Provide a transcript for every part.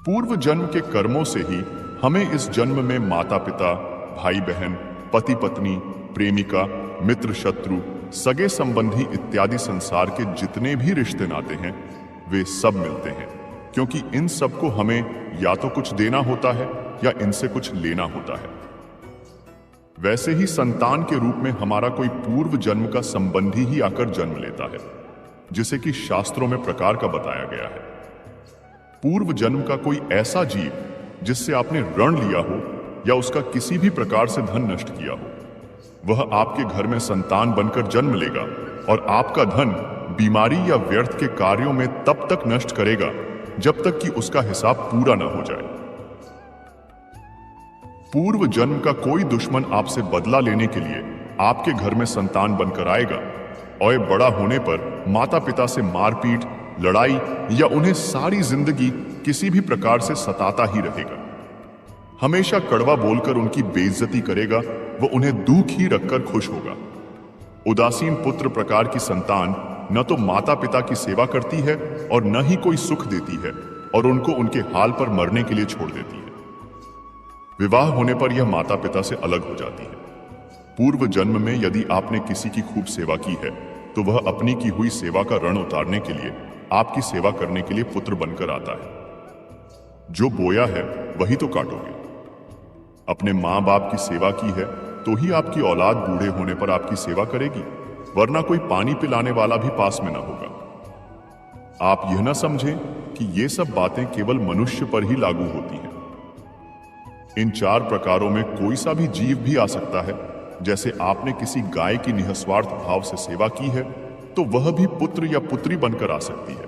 पूर्व जन्म के कर्मों से ही हमें इस जन्म में माता पिता, भाई बहन, पति पत्नी, प्रेमिका, मित्र शत्रु, सगे संबंधी इत्यादि संसार के जितने भी रिश्ते नाते हैं वे सब मिलते हैं, क्योंकि इन सबको हमें या तो कुछ देना होता है या इनसे कुछ लेना होता है। वैसे ही संतान के रूप में हमारा कोई पूर्व जन्म का संबंधी ही आकर जन्म लेता है, जिसे कि शास्त्रों में प्रकार का बताया गया है। पूर्व जन्म का कोई ऐसा जीव जिससे आपने ऋण लिया हो या उसका किसी भी प्रकार से धन नष्ट किया हो, वह आपके घर में संतान बनकर जन्म लेगा और आपका धन बीमारी या व्यर्थ के कार्यों में तब तक नष्ट करेगा जब तक कि उसका हिसाब पूरा न हो जाए। पूर्व जन्म का कोई दुश्मन आपसे बदला लेने के लिए आपके घर में संतान बनकर आएगा और बड़ा होने पर माता पिता से मारपीट, लड़ाई या उन्हें सारी जिंदगी किसी भी प्रकार से सताता ही रहेगा। हमेशा कड़वा बोलकर उनकी बेइज्जती करेगा, वो उन्हें दुख ही रखकर खुश होगा। उदासीन पुत्र प्रकार की संतान न तो माता पिता की सेवा करती है और न ही कोई सुख देती है और उनको उनके हाल पर मरने के लिए छोड़ देती है। विवाह होने पर यह माता पिता से अलग हो जाती है। पूर्व जन्म में यदि आपने किसी की खूब सेवा की है तो वह अपनी की हुई सेवा का ऋण उतारने के लिए आपकी सेवा करने के लिए पुत्र बनकर आता है। जो बोया है वही तो काटोगे। अपने माँ बाप की सेवा की है तो ही आपकी औलाद बूढ़े होने पर आपकी सेवा करेगी, वरना कोई पानी पिलाने वाला भी पास में न होगा। आप यह न समझें कि ये सब बातें केवल मनुष्य पर ही लागू होती हैं। इन चार प्रकारों में कोई सा भी जीव भी आ सकता है। जैसे आपने किसी गाय की निस्वार्थ भाव से सेवा की है तो वह भी पुत्र या पुत्री बनकर आ सकती है।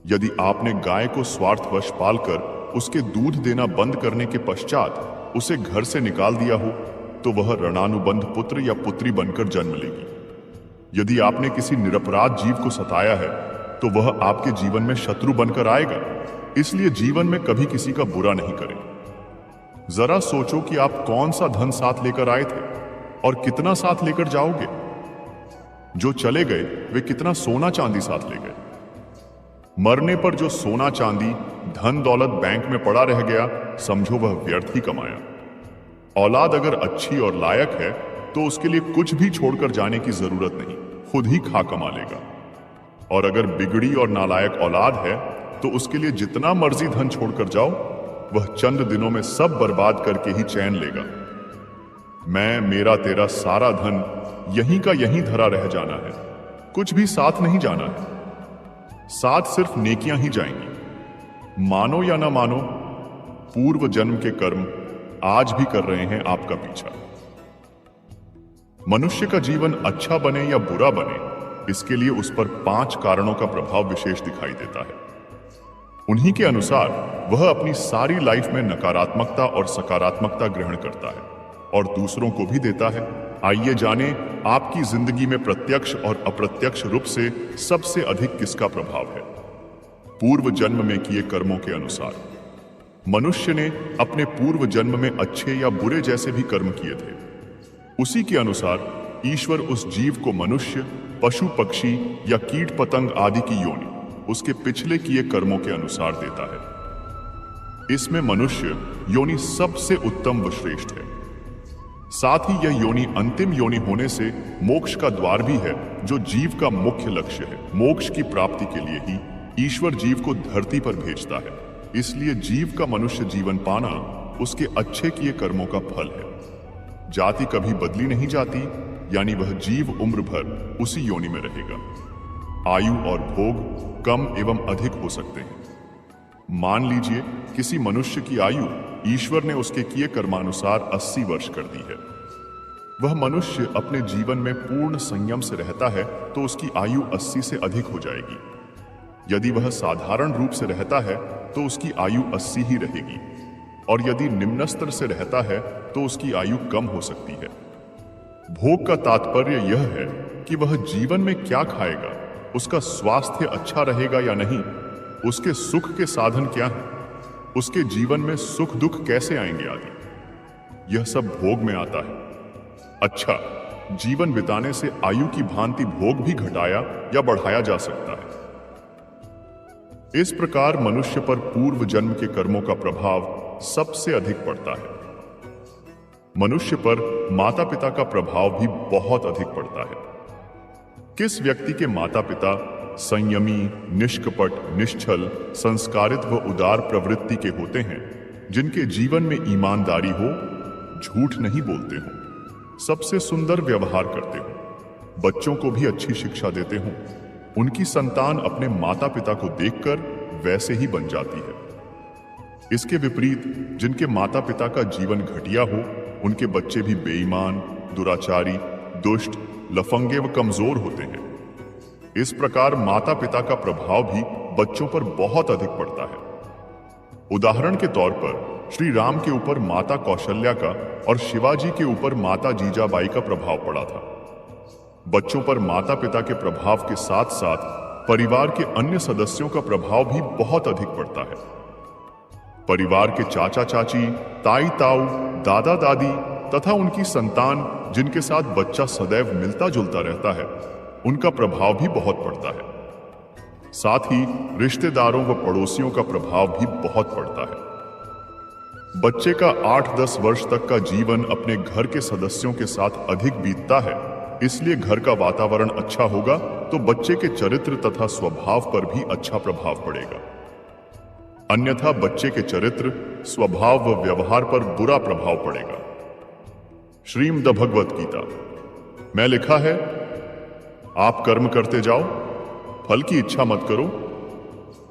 यदि आपने गाय को स्वार्थवश पालकर उसके दूध देना बंद करने के पश्चात उसे घर से निकाल दिया हो तो वह ऋणानुबंध पुत्र या पुत्री बनकर जन्म लेगी। यदि आपने किसी निरपराध जीव को सताया है तो वह आपके जीवन में शत्रु बनकर आएगा। इसलिए जीवन में कभी किसी का बुरा नहीं करें। जरा सोचो कि आप कौन सा धन साथ लेकर आए थे और कितना साथ लेकर जाओगे। जो चले गए वे कितना सोना चांदी साथ ले गए। मरने पर जो सोना चांदी धन दौलत बैंक में पड़ा रह गया, समझो वह व्यर्थ ही कमाया। औलाद अगर अच्छी और लायक है तो उसके लिए कुछ भी छोड़कर जाने की जरूरत नहीं, खुद ही खा कमा लेगा। और अगर बिगड़ी और नालायक औलाद है तो उसके लिए जितना मर्जी धन छोड़कर जाओ, वह चंद दिनों में सब बर्बाद करके ही चैन लेगा। मैं मेरा तेरा सारा धन यहीं का यहीं धरा रह जाना है, कुछ भी साथ नहीं जाना है। साथ सिर्फ नेकियां ही जाएंगी। मानो या ना मानो, पूर्व जन्म के कर्म आज भी कर रहे हैं आपका पीछा। मनुष्य का जीवन अच्छा बने या बुरा बने, इसके लिए उस पर 5 कारणों का प्रभाव विशेष दिखाई देता है। उन्हीं के अनुसार वह अपनी सारी लाइफ में नकारात्मकता और सकारात्मकता ग्रहण करता है और दूसरों को भी देता है। आइए जाने आपकी जिंदगी में प्रत्यक्ष और अप्रत्यक्ष रूप से सबसे अधिक किसका प्रभाव है। पूर्व जन्म में किए कर्मों के अनुसार मनुष्य ने अपने पूर्व जन्म में अच्छे या बुरे जैसे भी कर्म किए थे, उसी के अनुसार ईश्वर उस जीव को मनुष्य, पशु पक्षी या कीट पतंग आदि की योनि उसके पिछले किए कर्मों के अनुसार देता है। इसमें मनुष्य योनि सबसे उत्तम व श्रेष्ठ है। साथ ही यह योनि अंतिम योनि होने से मोक्ष का द्वार भी है, जो जीव का मुख्य लक्ष्य है। मोक्ष की प्राप्ति के लिए ही ईश्वर जीव को धरती पर भेजता है। इसलिए जीव का मनुष्य जीवन पाना उसके अच्छे किए कर्मों का फल है। जाति कभी बदली नहीं जाती, यानी वह जीव उम्र भर उसी योनि में रहेगा। आयु और भोग कम एवं अधिक हो सकते हैं। मान लीजिए किसी मनुष्य की आयु ईश्वर ने उसके किए कर्मानुसार 80 वर्ष कर दी है। वह मनुष्य अपने जीवन में पूर्ण संयम से रहता है तो उसकी आयु 80 से अधिक हो जाएगी। यदि वह साधारण रूप से रहता है तो उसकी आयु 80 ही रहेगी, और यदि निम्न स्तर से रहता है तो उसकी आयु कम हो सकती है। भोग का तात्पर्य यह है कि वह जीवन में क्या खाएगा, उसका स्वास्थ्य अच्छा रहेगा या नहीं, उसके सुख के साधन क्या हैं, उसके जीवन में सुख दुख कैसे आएंगे आदि, यह सब भोग में आता है। अच्छा, जीवन बिताने से आयु की भांति भोग भी घटाया या बढ़ाया जा सकता है। इस प्रकार मनुष्य पर पूर्व जन्म के कर्मों का प्रभाव सबसे अधिक पड़ता है। मनुष्य पर माता पिता का प्रभाव भी बहुत अधिक पड़ता है। किस व्यक्ति के माता पिता संयमी, निष्कपट, निश्चल, संस्कारित व उदार प्रवृत्ति के होते हैं, जिनके जीवन में ईमानदारी हो, झूठ नहीं बोलते हो, सबसे सुंदर व्यवहार करते हो, बच्चों को भी अच्छी शिक्षा देते हो, उनकी संतान अपने माता पिता को देखकर वैसे ही बन जाती है। इसके विपरीत जिनके माता पिता का जीवन घटिया हो, उनके बच्चे भी बेईमान, दुराचारी, दुष्ट, लफंगे व कमजोर होते हैं। इस प्रकार माता पिता का प्रभाव भी बच्चों पर बहुत अधिक पड़ता है। उदाहरण के तौर पर श्री राम के ऊपर माता कौशल्या का और शिवाजी के ऊपर माता जीजाबाई का प्रभाव पड़ा था। बच्चों पर माता पिता के प्रभाव के साथ साथ परिवार के अन्य सदस्यों का प्रभाव भी बहुत अधिक पड़ता है। परिवार के चाचा चाची, ताई ताऊ, दादा दादी तथा उनकी संतान, जिनके साथ बच्चा सदैव मिलता जुलता रहता है, उनका प्रभाव भी बहुत पड़ता है। साथ ही रिश्तेदारों व पड़ोसियों का प्रभाव भी बहुत पड़ता है। बच्चे का 8-10 वर्ष तक का जीवन अपने घर के सदस्यों के साथ अधिक बीतता है, इसलिए घर का वातावरण अच्छा होगा तो बच्चे के चरित्र तथा स्वभाव पर भी अच्छा प्रभाव पड़ेगा। अन्यथा बच्चे के चरित्र, स्वभाव व व्यवहार पर बुरा प्रभाव पड़ेगा। श्रीमद् भगवत गीता में लिखा है, आप कर्म करते जाओ, फल की इच्छा मत करो।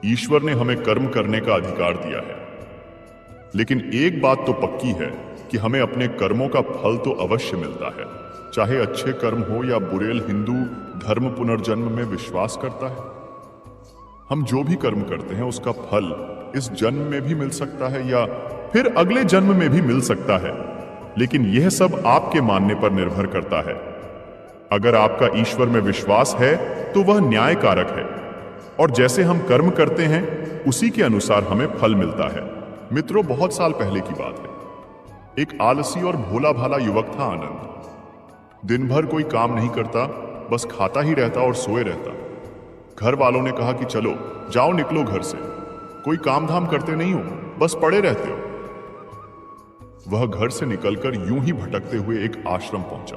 ईश्वर ने हमें कर्म करने का अधिकार दिया है, लेकिन एक बात तो पक्की है कि हमें अपने कर्मों का फल तो अवश्य मिलता है, चाहे अच्छे कर्म हो या बुरे। हिंदू धर्म पुनर्जन्म में विश्वास करता है। हम जो भी कर्म करते हैं उसका फल इस जन्म में भी मिल सकता है या फिर अगले जन्म में भी मिल सकता है, लेकिन यह सब आपके मानने पर निर्भर करता है। अगर आपका ईश्वर में विश्वास है तो वह न्यायकारक है, और जैसे हम कर्म करते हैं उसी के अनुसार हमें फल मिलता है। मित्रों, बहुत साल पहले की बात है। एक आलसी और भोला भाला युवक था आनंद। दिन भर कोई काम नहीं करता, बस खाता ही रहता और सोए रहता। घर वालों ने कहा कि चलो जाओ, निकलो घर से, कोई काम धाम करते नहीं हो, बस पड़े रहते हो। वह घर से निकलकर यूं ही भटकते हुए एक आश्रम पहुंचा।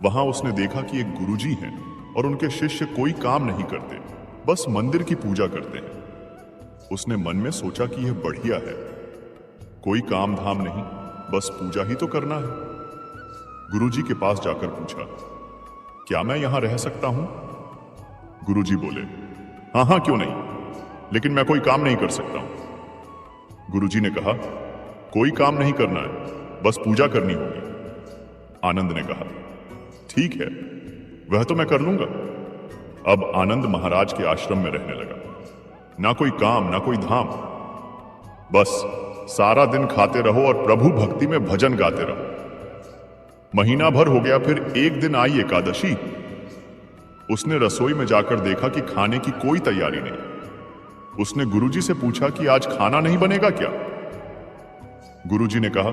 वहां उसने देखा कि एक गुरुजी हैं और उनके शिष्य कोई काम नहीं करते, बस मंदिर की पूजा करते हैं। उसने मन में सोचा कि यह बढ़िया है, कोई काम धाम नहीं, बस पूजा ही तो करना है। गुरुजी के पास जाकर पूछा, क्या मैं यहां रह सकता हूं? गुरुजी बोले, हाँ हाँ, क्यों नहीं, लेकिन मैं कोई काम नहीं कर सकता हूं। गुरुजी ने कहा, कोई काम नहीं करना है, बस पूजा करनी होगी। आनंद ने कहा, ठीक है, वह तो मैं कर लूंगा। अब आनंद महाराज के आश्रम में रहने लगा। ना कोई काम, ना कोई धाम, बस सारा दिन खाते रहो और प्रभु भक्ति में भजन गाते रहो। महीना भर हो गया, फिर एक दिन आई एकादशी। उसने रसोई में जाकर देखा कि खाने की कोई तैयारी नहीं। उसने गुरुजी से पूछा कि आज खाना नहीं बनेगा क्या? गुरुजी ने कहा,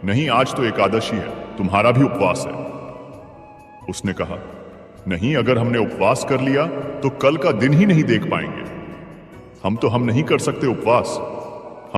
नहीं, आज तो एकादशी है, तुम्हारा भी उपवास है। उसने कहा, नहीं, अगर हमने उपवास कर लिया तो कल का दिन ही नहीं देख पाएंगे। हम नहीं कर सकते उपवास।